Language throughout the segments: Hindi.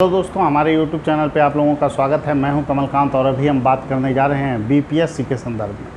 तो दोस्तों, हमारे YouTube चैनल पे आप लोगों का स्वागत है। मैं हूं कमलकांत और अभी हम बात करने जा रहे हैं बीपीएससी के संदर्भ में।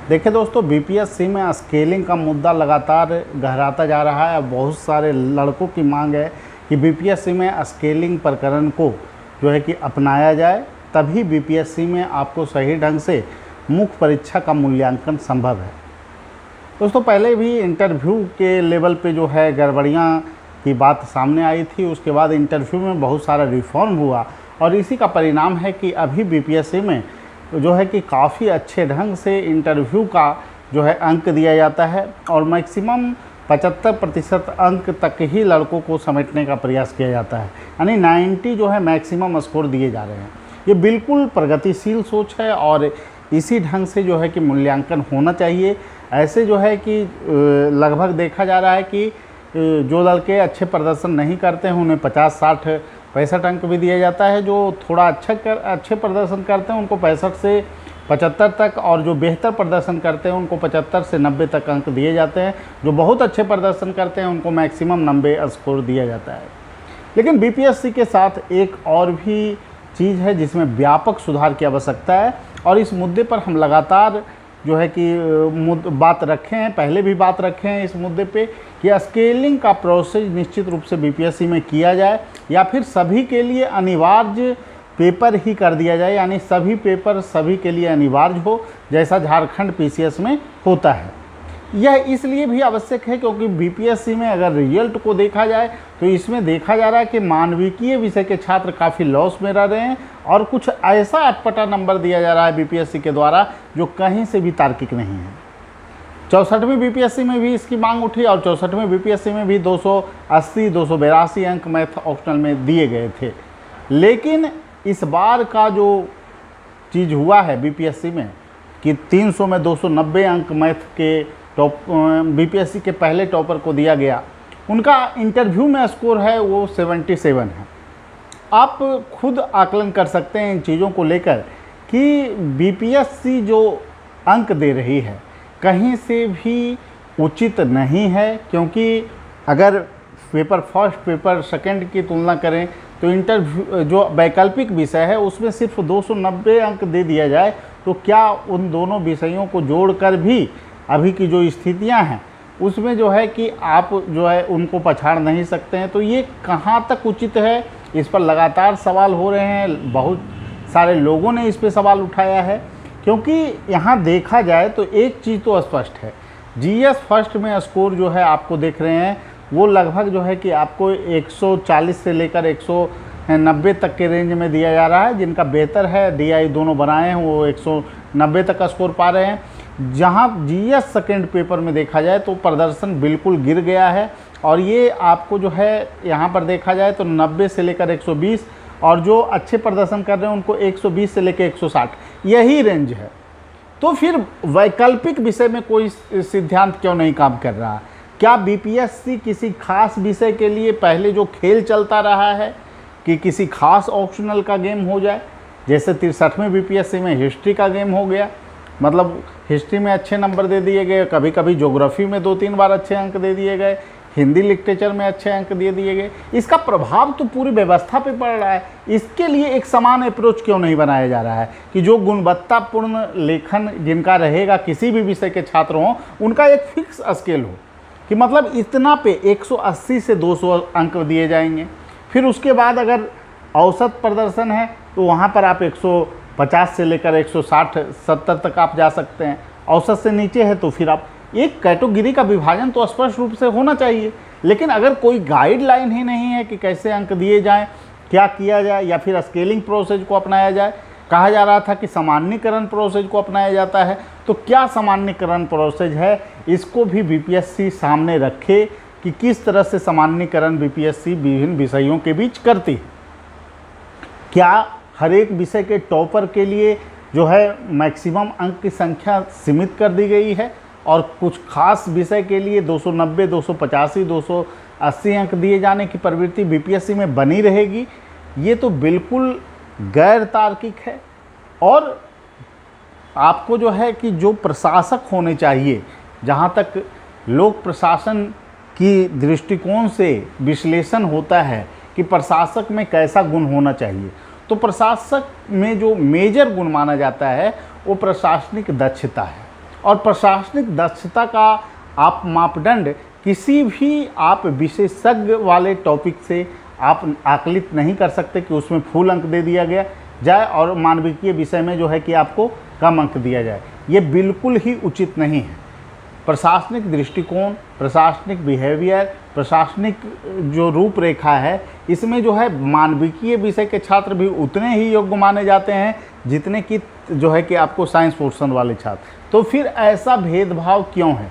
देखिए दोस्तों, बीपीएससी में स्केलिंग का मुद्दा लगातार गहराता जा रहा है। बहुत सारे लड़कों की मांग है कि बीपीएससी में स्केलिंग प्रकरण को जो है कि अपनाया जाए, तभी बीपीएससी में आपको सही ढंग से मुख्य परीक्षा का मूल्यांकन संभव है। दोस्तों, पहले भी इंटरव्यू के लेवल पे जो है गड़बड़ियाँ की बात सामने आई थी। उसके बाद इंटरव्यू में बहुत सारा रिफॉर्म हुआ और इसी का परिणाम है कि अभी बीपीएससी में जो है कि काफ़ी अच्छे ढंग से इंटरव्यू का जो है अंक दिया जाता है और मैक्सिमम 75% अंक तक ही लड़कों को समेटने का प्रयास किया जाता है, यानी 90 जो है मैक्सिमम स्कोर दिए जा रहे हैं। ये बिल्कुल प्रगतिशील सोच है और इसी ढंग से जो है कि मूल्यांकन होना चाहिए। ऐसे जो है कि लगभग देखा जा रहा है कि जो लड़के अच्छे प्रदर्शन नहीं करते हैं उन्हें 50, 60, 65 अंक भी दिया जाता है। जो थोड़ा अच्छे प्रदर्शन करते हैं उनको 65 से 75 तक, और जो बेहतर प्रदर्शन करते हैं उनको 75 से 90 तक अंक दिए जाते हैं। जो बहुत अच्छे प्रदर्शन करते हैं उनको मैक्सिमम 90 स्कोर दिया जाता है। लेकिन बीपीएससी के साथ एक और भी चीज़ है जिसमें व्यापक सुधार की आवश्यकता है और इस मुद्दे पर हम लगातार जो है कि बात रखे हैं, पहले भी बात रखे हैं इस मुद्दे पे कि स्केलिंग का प्रोसेस निश्चित रूप से बीपीएससी में किया जाए या फिर सभी के लिए अनिवार्य पेपर ही कर दिया जाए, यानी सभी पेपर सभी के लिए अनिवार्य हो, जैसा झारखंड पीसीएस में होता है। यह इसलिए भी आवश्यक है क्योंकि बीपीएससी में अगर रिजल्ट को देखा जाए तो इसमें देखा जा रहा है कि मानविकीय विषय के छात्र काफ़ी लॉस में रह रहे हैं और कुछ ऐसा अटपटा नंबर दिया जा रहा है बीपीएससी के द्वारा जो कहीं से भी तार्किक नहीं है। 64वीं बीपीएससी में भी इसकी मांग उठी और 64वीं बीपीएससी में भी 280, 282 अंक मैथ ऑप्शनल में दिए गए थे। लेकिन इस बार का जो चीज़ हुआ है बीपीएससी में कि 300 में 290 अंक मैथ के टॉप बीपीएससी के पहले टॉपर को दिया गया, उनका इंटरव्यू में स्कोर है वो 77 है। आप खुद आकलन कर सकते हैं इन चीज़ों को लेकर कि बीपीएससी जो अंक दे रही है कहीं से भी उचित नहीं है, क्योंकि अगर पेपर फर्स्ट पेपर सेकंड की तुलना करें तो इंटरव्यू जो वैकल्पिक विषय है उसमें सिर्फ 290 अंक दे दिया जाए तो क्या उन दोनों विषयों को जोड़कर भी अभी की जो स्थितियां हैं उसमें जो है कि आप जो है उनको पछाड़ नहीं सकते हैं। तो ये कहाँ तक उचित है, इस पर लगातार सवाल हो रहे हैं। बहुत सारे लोगों ने इस पे सवाल उठाया है, क्योंकि यहाँ देखा जाए तो एक चीज़ तो स्पष्ट है, जीएस फर्स्ट में स्कोर जो है आपको देख रहे हैं वो लगभग जो है कि आपको 140 से लेकर 190 तक के रेंज में दिया जा रहा है। जिनका बेहतर है डीआई दोनों बनाए हैं वो 190 तक का स्कोर पा रहे हैं। जहां जीएस सेकेंड पेपर में देखा जाए तो प्रदर्शन बिल्कुल गिर गया है और ये आपको जो है यहाँ पर देखा जाए तो 90 से लेकर 120, और जो अच्छे प्रदर्शन कर रहे हैं उनको 120 से लेकर 160, यही रेंज है। तो फिर वैकल्पिक विषय में कोई सिद्धांत क्यों नहीं काम कर रहा? क्या बीपीएससी किसी खास विषय के लिए पहले जो खेल चलता रहा है कि किसी खास ऑप्शनल का गेम हो जाए, जैसे 63वीं बीपीएससी में हिस्ट्री का गेम हो गया, मतलब हिस्ट्री में अच्छे नंबर दे दिए गए, कभी कभी ज्योग्राफी में 2-3 बार अच्छे अंक दे दिए गए, हिंदी लिटरेचर में अच्छे अंक दे दिए गए। इसका प्रभाव तो पूरी व्यवस्था पे पड़ रहा है। इसके लिए एक समान अप्रोच क्यों नहीं बनाया जा रहा है कि जो गुणवत्तापूर्ण लेखन जिनका रहेगा, किसी भी विषय के छात्र हों, उनका एक फिक्स स्केल हो कि मतलब इतना पे 180 से 200 अंक दिए जाएंगे। फिर उसके बाद अगर औसत प्रदर्शन है तो वहाँ पर आप 150 से लेकर 160, 70 तक आप जा सकते हैं। औसत से नीचे है तो फिर आप एक कैटेगरी का विभाजन तो स्पष्ट रूप से होना चाहिए। लेकिन अगर कोई गाइडलाइन ही नहीं है कि कैसे अंक दिए जाएं, क्या किया जाए, या फिर स्केलिंग प्रोसेस को अपनाया जाए। कहा जा रहा था कि सामान्यीकरण प्रोसेस को अपनाया जाता है, तो क्या सामान्यीकरण प्रोसेस है, इसको भी बीपीएससी सामने रखे कि किस तरह से सामान्यीकरण बीपीएससी विभिन्न विषयों के बीच करती है। क्या हर एक विषय के टॉपर के लिए जो है मैक्सिमम अंक की संख्या सीमित कर दी गई है और कुछ खास विषय के लिए 290, 285, 280 अंक दिए जाने की प्रवृत्ति बीपीएससी में बनी रहेगी? ये तो बिल्कुल गैर तार्किक है। और आपको जो है कि जो प्रशासक होने चाहिए, जहाँ तक लोक प्रशासन की दृष्टिकोण से विश्लेषण होता है कि प्रशासक में कैसा गुण होना चाहिए। तो प्रशासक में जो मेजर गुण माना जाता है वो प्रशासनिक दक्षता है। और प्रशासनिक दक्षता का आप मापदंड किसी भी आप विशेषज्ञ वाले टॉपिक से आप आकलित नहीं कर सकते कि उसमें फुल अंक दे दिया गया जाए और मानविकीय विषय में जो है कि आपको कम अंक दिया जाए। ये बिल्कुल ही उचित नहीं है। प्रशासनिक दृष्टिकोण, प्रशासनिक बिहेवियर, प्रशासनिक जो रूपरेखा है, इसमें जो है मानविकीय विषय के छात्र भी उतने ही योग्य माने जाते हैं जितने कि जो है कि आपको साइंस पोर्शन वाले छात्र। तो फिर ऐसा भेदभाव क्यों है?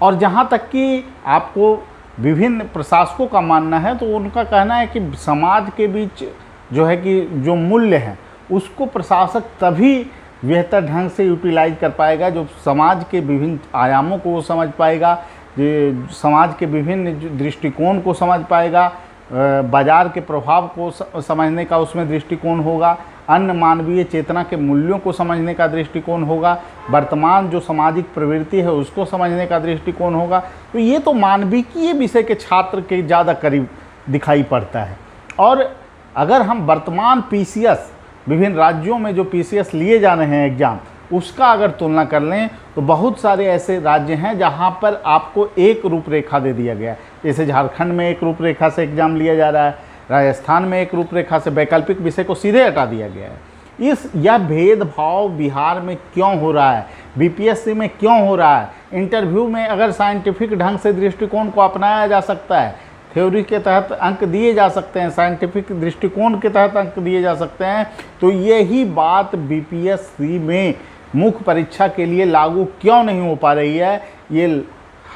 और जहाँ तक कि आपको विभिन्न प्रशासकों का मानना है, तो उनका कहना है कि समाज के बीच जो है कि जो मूल्य हैं उसको प्रशासक तभी बेहतर ढंग से यूटिलाइज कर पाएगा जो समाज के विभिन्न आयामों को वो समझ पाएगा, समाज के विभिन्न दृष्टिकोण को समझ पाएगा, बाजार के प्रभाव को समझने का उसमें दृष्टिकोण होगा, अन्य मानवीय चेतना के मूल्यों को समझने का दृष्टिकोण होगा, वर्तमान जो सामाजिक प्रवृत्ति है उसको समझने का दृष्टिकोण होगा। तो ये तो मानविकीय विषय के छात्र के ज़्यादा करीब दिखाई पड़ता है। और अगर हम वर्तमान पीसीएस, विभिन्न राज्यों में जो पीसीएस लिए जा रहे हैं एग्ज़ाम, उसका अगर तुलना कर लें तो बहुत सारे ऐसे राज्य हैं जहां पर आपको एक रूपरेखा दे दिया गया है। जैसे झारखंड में एक रूपरेखा से एग्ज़ाम लिया जा रहा है, राजस्थान में एक रूपरेखा से वैकल्पिक विषय को सीधे हटा दिया गया है। यह भेदभाव बिहार में क्यों हो रहा है, बीपीएससी में क्यों हो रहा है? इंटरव्यू में अगर साइंटिफिक ढंग से दृष्टिकोण को अपनाया जा सकता है, थ्योरी के तहत अंक दिए जा सकते हैं, साइंटिफिक दृष्टिकोण के तहत अंक दिए जा सकते हैं, तो यही बात बीपीएससी में मुख्य परीक्षा के लिए लागू क्यों नहीं हो पा रही है? ये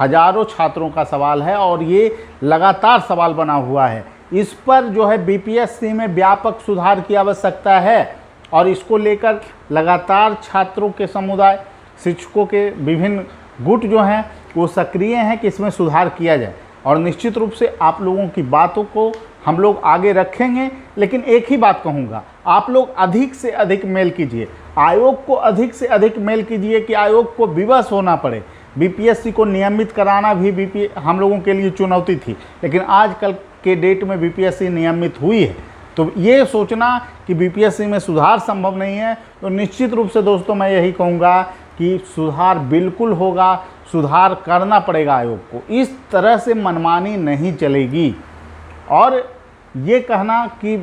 हजारों छात्रों का सवाल है और ये लगातार सवाल बना हुआ है। इस पर जो है बीपीएससी में व्यापक सुधार की आवश्यकता है और इसको लेकर लगातार छात्रों के समुदाय, शिक्षकों के विभिन्न गुट जो हैं वो सक्रिय हैं कि इसमें सुधार किया जाए। और निश्चित रूप से आप लोगों की बातों को हम लोग आगे रखेंगे। लेकिन एक ही बात कहूँगा, आप लोग अधिक से अधिक मेल कीजिए, आयोग को अधिक से अधिक मेल कीजिए कि आयोग को विवश होना पड़े। बीपीएससी को नियमित कराना भी हम लोगों के लिए चुनौती थी, लेकिन आजकल के डेट में बीपीएससी नियमित हुई है। तो ये सोचना कि बीपीएससी में सुधार संभव नहीं है, तो निश्चित रूप से दोस्तों मैं यही कहूँगा कि सुधार बिल्कुल होगा, सुधार करना पड़ेगा आयोग को। इस तरह से मनमानी नहीं चलेगी। और ये कहना कि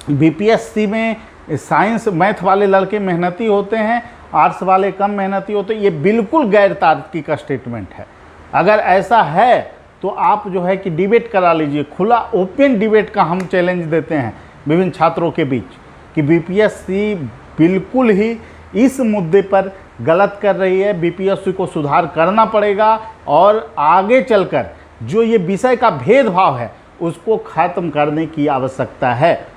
बीपीएससी में साइंस मैथ वाले लड़के मेहनती होते हैं, आर्ट्स वाले कम मेहनती होते हैं, ये बिल्कुल गैर तार्किक स्टेटमेंट है। अगर ऐसा है तो आप जो है कि डिबेट करा लीजिए, खुला ओपन डिबेट का हम चैलेंज देते हैं विभिन्न छात्रों के बीच कि बीपीएससी बिल्कुल ही इस मुद्दे पर गलत कर रही है। बीपीएससी को सुधार करना पड़ेगा और आगे चलकर जो ये विषय का भेदभाव है उसको ख़त्म करने की आवश्यकता है।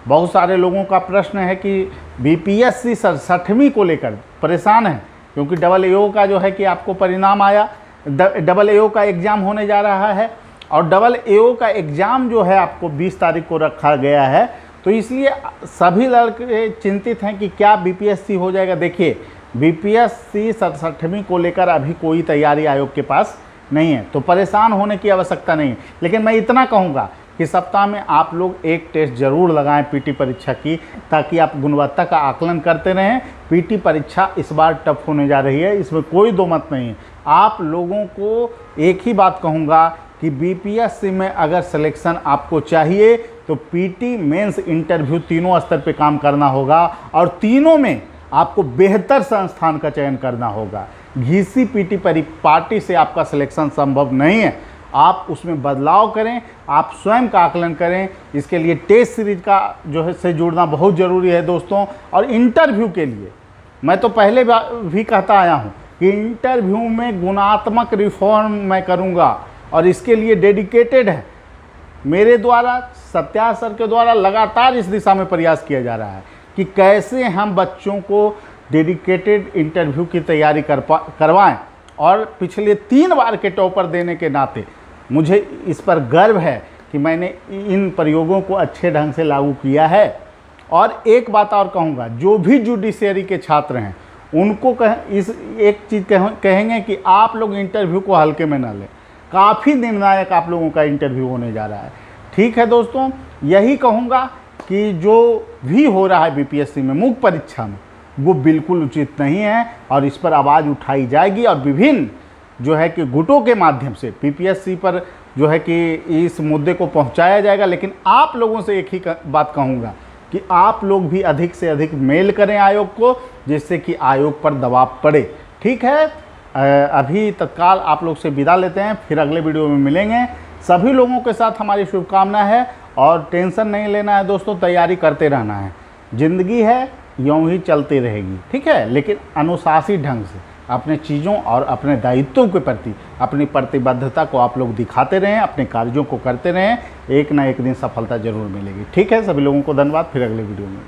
बहुत सारे लोगों का प्रश्न है कि बीपीएससी 67वीं को लेकर परेशान है, क्योंकि AAO का जो है कि आपको परिणाम आया, AAO का एग्ज़ाम होने जा रहा है और AAO का एग्ज़ाम जो है आपको 20 तारीख को रखा गया है। तो इसलिए सभी लड़के चिंतित हैं कि क्या बीपीएससी हो जाएगा। देखिए, बीपीएससी 67वीं को लेकर अभी कोई तैयारी आयोग के पास नहीं है, तो परेशान होने की आवश्यकता नहीं है। लेकिन मैं इतना कहूँगा कि सप्ताह में आप लोग एक टेस्ट ज़रूर लगाएं पीटी परीक्षा की, ताकि आप गुणवत्ता का आकलन करते रहें। पीटी परीक्षा इस बार टफ होने जा रही है, इसमें कोई दो मत नहीं है। आप लोगों को एक ही बात कहूँगा कि बीपीएससी में अगर सिलेक्शन आपको चाहिए तो पीटी, मेंस, इंटरव्यू तीनों स्तर पे काम करना होगा और तीनों में आपको बेहतर संस्थान का चयन करना होगा। घीसी पीटी पार्टी से आपका सिलेक्शन संभव नहीं है। आप उसमें बदलाव करें, आप स्वयं का आकलन करें। इसके लिए टेस्ट सीरीज का जो है से जुड़ना बहुत ज़रूरी है दोस्तों। और इंटरव्यू के लिए मैं तो पहले भी कहता आया हूँ कि इंटरव्यू में गुणात्मक रिफॉर्म मैं करूँगा और इसके लिए डेडिकेटेड है। मेरे द्वारा, सत्या सर के द्वारा लगातार इस दिशा में प्रयास किया जा रहा है कि कैसे हम बच्चों को डेडिकेटेड इंटरव्यू की तैयारी करवाएं। और पिछले 3 बार के टॉपर देने के नाते मुझे इस पर गर्व है कि मैंने इन प्रयोगों को अच्छे ढंग से लागू किया है। और एक बात और कहूँगा, जो भी जुडिशरी के छात्र हैं उनको एक चीज़ कहेंगे कि आप लोग इंटरव्यू को हल्के में ना लें। काफ़ी निर्णायक आप लोगों का इंटरव्यू होने जा रहा है। ठीक है दोस्तों, यही कहूँगा कि जो भी हो रहा है बीपीएससी में मुख्य परीक्षा में वो बिल्कुल उचित नहीं है और इस पर आवाज़ उठाई जाएगी और विभिन्न जो है कि गुटों के माध्यम से बीपीएससी पर जो है कि इस मुद्दे को पहुंचाया जाएगा। लेकिन आप लोगों से एक ही बात कहूँगा कि आप लोग भी अधिक से अधिक मेल करें आयोग को, जिससे कि आयोग पर दबाव पड़े। ठीक है, अभी तत्काल आप लोग से विदा लेते हैं, फिर अगले वीडियो में मिलेंगे। सभी लोगों के साथ हमारी शुभकामना है और टेंशन नहीं लेना है दोस्तों, तैयारी करते रहना है। ज़िंदगी है यूँ ही चलती रहेगी, ठीक है, लेकिन अनुशासित ढंग से अपने चीज़ों और अपने दायित्वों के प्रति अपनी प्रतिबद्धता को आप लोग दिखाते रहें, अपने कार्यों को करते रहें, एक ना एक दिन सफलता जरूर मिलेगी। ठीक है, सभी लोगों को धन्यवाद, फिर अगले वीडियो में।